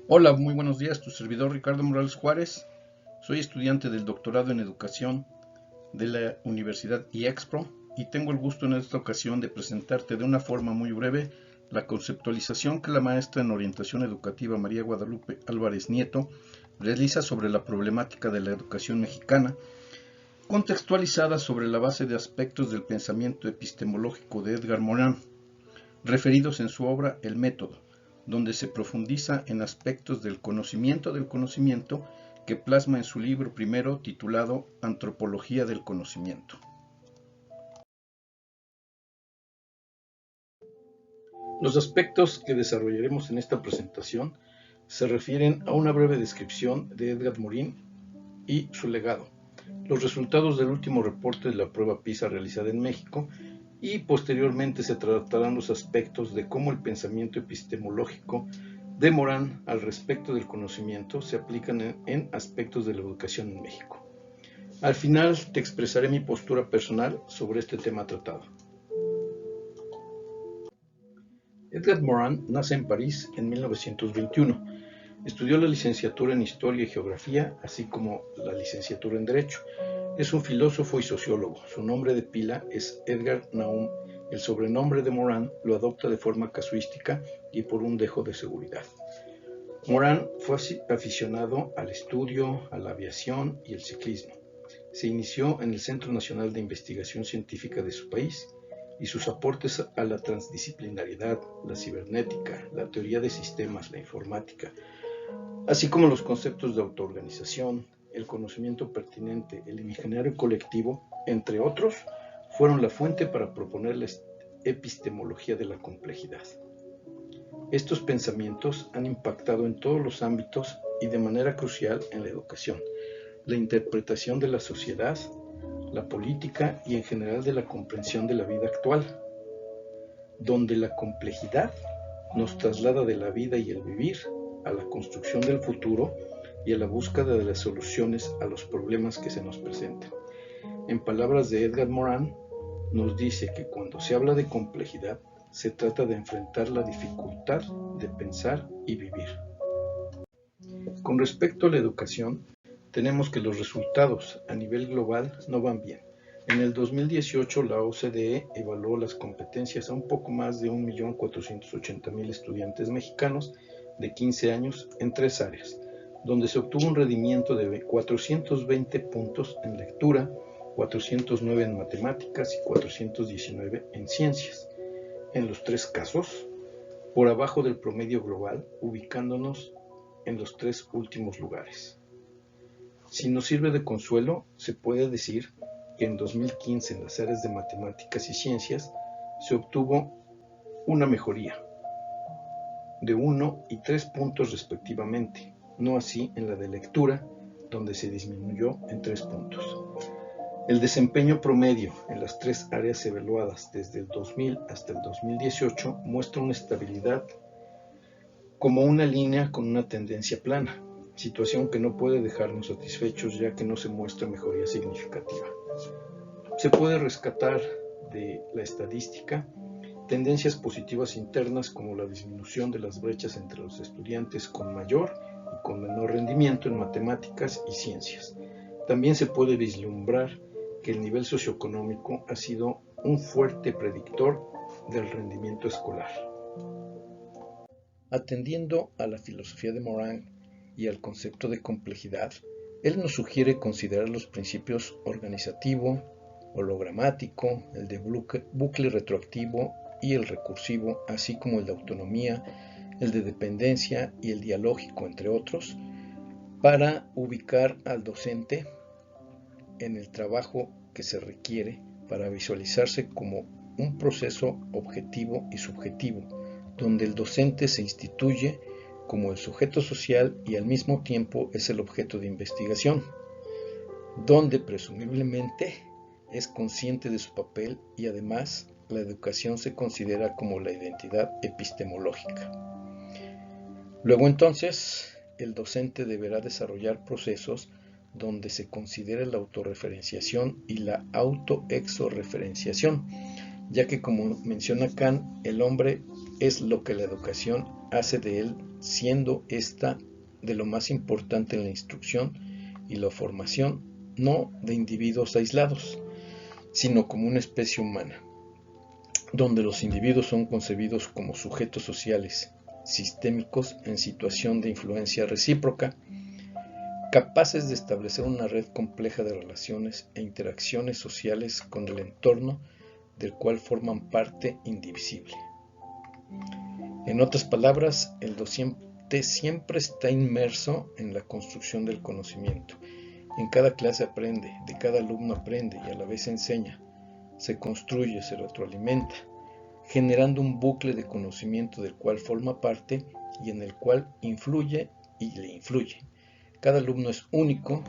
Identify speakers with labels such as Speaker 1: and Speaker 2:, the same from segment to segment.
Speaker 1: Hola, muy buenos días, tu servidor Ricardo Morales Juárez. Soy estudiante del doctorado en educación de la Universidad IEXPRO y tengo el gusto en esta ocasión de presentarte de una forma muy breve la conceptualización que la maestra en orientación educativa María Guadalupe Álvarez Nieto realiza sobre la problemática de la educación mexicana, contextualizada sobre la base de aspectos del pensamiento epistemológico de Edgar Morin, referidos en su obra El Método, donde se profundiza en aspectos del conocimiento que plasma en su libro primero titulado Antropología del Conocimiento. Los aspectos que desarrollaremos en esta presentación se refieren a una breve descripción de Edgar Morin y su legado, los resultados del último reporte de la prueba PISA realizada en México y posteriormente se tratarán los aspectos de cómo el pensamiento epistemológico de Morin al respecto del conocimiento se aplican en aspectos de la educación en México. Al final te expresaré mi postura personal sobre este tema tratado. Edgar Morin nace en París en 1921. Estudió la licenciatura en Historia y Geografía, así como la licenciatura en Derecho. Es un filósofo y sociólogo. Su nombre de pila es Edgar Naum. El sobrenombre de Morin lo adopta de forma casuística y por un dejo de seguridad. Morin fue aficionado al estudio, a la aviación y el ciclismo. Se inició en el Centro Nacional de Investigación Científica de su país y sus aportes a la transdisciplinariedad, la cibernética, la teoría de sistemas, la informática, así como los conceptos de autoorganización, el conocimiento pertinente, el imaginario colectivo, entre otros, fueron la fuente para proponer la epistemología de la complejidad. Estos pensamientos han impactado en todos los ámbitos y de manera crucial en la educación, la interpretación de la sociedad, la política y en general de la comprensión de la vida actual, donde la complejidad nos traslada de la vida y el vivir a la construcción del futuro y a la búsqueda de las soluciones a los problemas que se nos presentan. En palabras de Edgar Morin, nos dice que cuando se habla de complejidad, se trata de enfrentar la dificultad de pensar y vivir. Con respecto a la educación, tenemos que los resultados a nivel global no van bien. En el 2018, la OCDE evaluó las competencias a un poco más de 1.480.000 estudiantes mexicanos de 15 años en 3 áreas, donde se obtuvo un rendimiento de 420 puntos en lectura, 409 en matemáticas y 419 en ciencias. En los 3 casos, por abajo del promedio global, ubicándonos en los 3 últimos lugares. Si nos sirve de consuelo, se puede decir que en 2015 en las áreas de matemáticas y ciencias se obtuvo una mejoría de 1 y 3 puntos respectivamente, no así en la de lectura, donde se disminuyó en 3 puntos. El desempeño promedio en las 3 áreas evaluadas desde el 2000 hasta el 2018 muestra una estabilidad como una línea con una tendencia plana, situación que no puede dejarnos satisfechos ya que no se muestra mejoría significativa. Se puede rescatar de la estadística tendencias positivas internas como la disminución de las brechas entre los estudiantes con mayor y con menor rendimiento en matemáticas y ciencias. También se puede vislumbrar que el nivel socioeconómico ha sido un fuerte predictor del rendimiento escolar. Atendiendo a la filosofía de Morin y al concepto de complejidad, él nos sugiere considerar los principios organizativo, hologramático, el de bucle retroactivo y el recursivo, así como el de autonomía, el de dependencia y el dialógico, entre otros, para ubicar al docente en el trabajo que se requiere para visualizarse como un proceso objetivo y subjetivo, donde el docente se instituye como el sujeto social y al mismo tiempo es el objeto de investigación, donde presumiblemente es consciente de su papel y además la educación se considera como la identidad epistemológica. Luego entonces, el docente deberá desarrollar procesos donde se considere la autorreferenciación y la autoexorreferenciación, ya que como menciona Kant, el hombre es lo que la educación hace de él, siendo esta de lo más importante en la instrucción y la formación, no de individuos aislados, sino como una especie humana, donde los individuos son concebidos como sujetos sociales, sistémicos en situación de influencia recíproca, capaces de establecer una red compleja de relaciones e interacciones sociales con el entorno del cual forman parte indivisible. En otras palabras, el docente siempre está inmerso en la construcción del conocimiento. En cada clase aprende, de cada alumno aprende y a la vez enseña. Se construye, se retroalimenta, generando un bucle de conocimiento del cual forma parte y en el cual influye y le influye. Cada alumno es único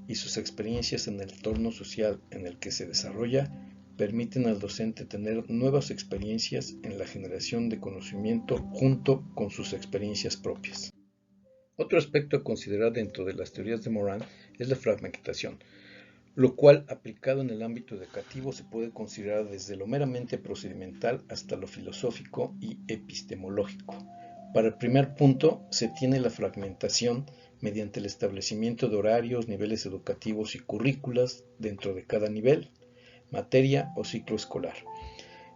Speaker 1: y sus experiencias en el entorno social en el que se desarrolla permiten al docente tener nuevas experiencias en la generación de conocimiento junto con sus experiencias propias. Otro aspecto a considerar dentro de las teorías de Moran es la fragmentación, lo cual aplicado en el ámbito educativo se puede considerar desde lo meramente procedimental hasta lo filosófico y epistemológico. Para el primer punto se tiene la fragmentación mediante el establecimiento de horarios, niveles educativos y currículas dentro de cada nivel, materia o ciclo escolar.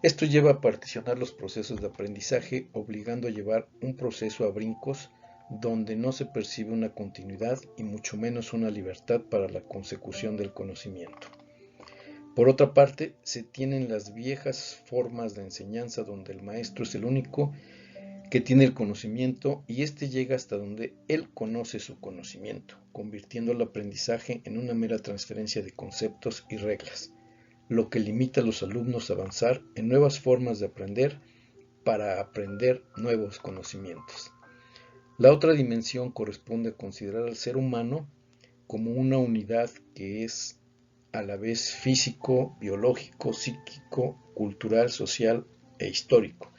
Speaker 1: Esto lleva a particionar los procesos de aprendizaje, obligando a llevar un proceso a brincos donde no se percibe una continuidad y mucho menos una libertad para la consecución del conocimiento. Por otra parte, se tienen las viejas formas de enseñanza donde el maestro es el único que tiene el conocimiento y éste llega hasta donde él conoce su conocimiento, convirtiendo el aprendizaje en una mera transferencia de conceptos y reglas, lo que limita a los alumnos a avanzar en nuevas formas de aprender para aprender nuevos conocimientos. La otra dimensión corresponde a considerar al ser humano como una unidad que es a la vez físico, biológico, psíquico, cultural, social e histórico,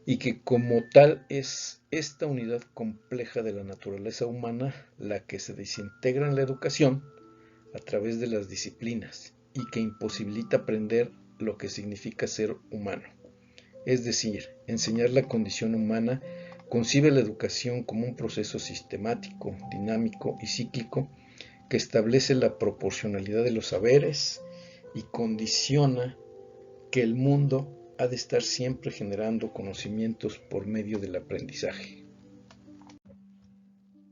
Speaker 1: y que como tal es esta unidad compleja de la naturaleza humana la que se desintegra en la educación a través de las disciplinas y que imposibilita aprender lo que significa ser humano. Es decir, enseñar la condición humana concibe la educación como un proceso sistemático, dinámico y cíclico que establece la proporcionalidad de los saberes y condiciona que el mundo ha de estar siempre generando conocimientos por medio del aprendizaje.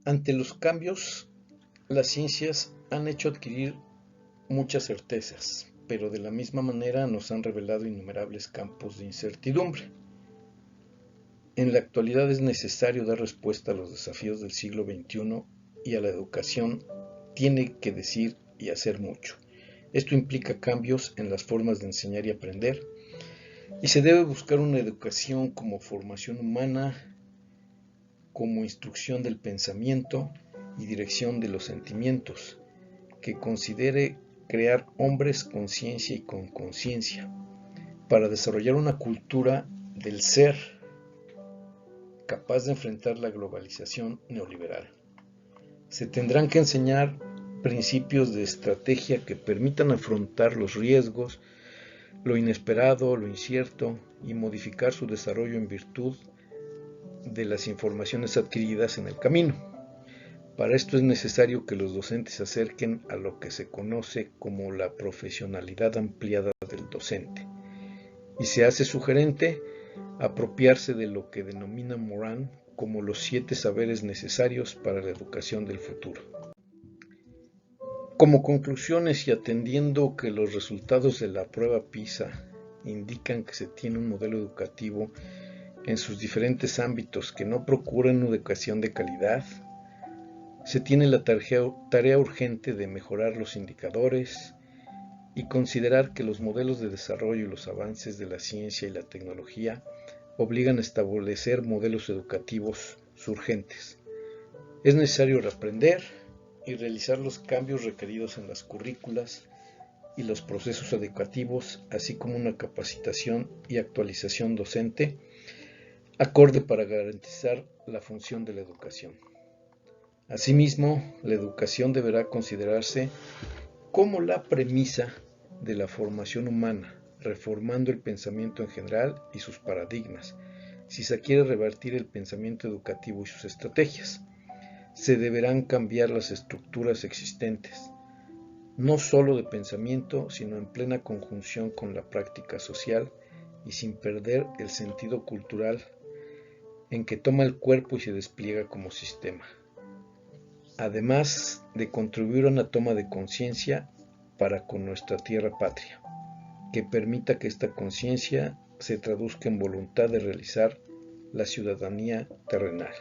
Speaker 1: Ante los cambios, las ciencias han hecho adquirir muchas certezas, pero de la misma manera nos han revelado innumerables campos de incertidumbre. En la actualidad es necesario dar respuesta a los desafíos del siglo XXI y a la educación tiene que decir y hacer mucho. Esto implica cambios en las formas de enseñar y aprender, y se debe buscar una educación como formación humana, como instrucción del pensamiento y dirección de los sentimientos, que considere crear hombres con ciencia y con conciencia, para desarrollar una cultura del ser capaz de enfrentar la globalización neoliberal. Se tendrán que enseñar principios de estrategia que permitan afrontar los riesgos, lo inesperado, lo incierto y modificar su desarrollo en virtud de las informaciones adquiridas en el camino. Para esto es necesario que los docentes se acerquen a lo que se conoce como la profesionalidad ampliada del docente, y se hace sugerente apropiarse de lo que denomina Moran como los 7 saberes necesarios para la educación del futuro. Como conclusiones y atendiendo que los resultados de la prueba PISA indican que se tiene un modelo educativo en sus diferentes ámbitos que no procuran una educación de calidad, se tiene la tarea urgente de mejorar los indicadores y considerar que los modelos de desarrollo y los avances de la ciencia y la tecnología obligan a establecer modelos educativos urgentes. Es necesario reaprender y realizar los cambios requeridos en las currículas y los procesos educativos, así como una capacitación y actualización docente acorde para garantizar la función de la educación. Asimismo, la educación deberá considerarse como la premisa de la formación humana, reformando el pensamiento en general y sus paradigmas, si se quiere revertir el pensamiento educativo y sus estrategias. Se deberán cambiar las estructuras existentes, no solo de pensamiento, sino en plena conjunción con la práctica social y sin perder el sentido cultural en que toma el cuerpo y se despliega como sistema, además de contribuir a una toma de conciencia para con nuestra tierra patria, que permita que esta conciencia se traduzca en voluntad de realizar la ciudadanía terrenal.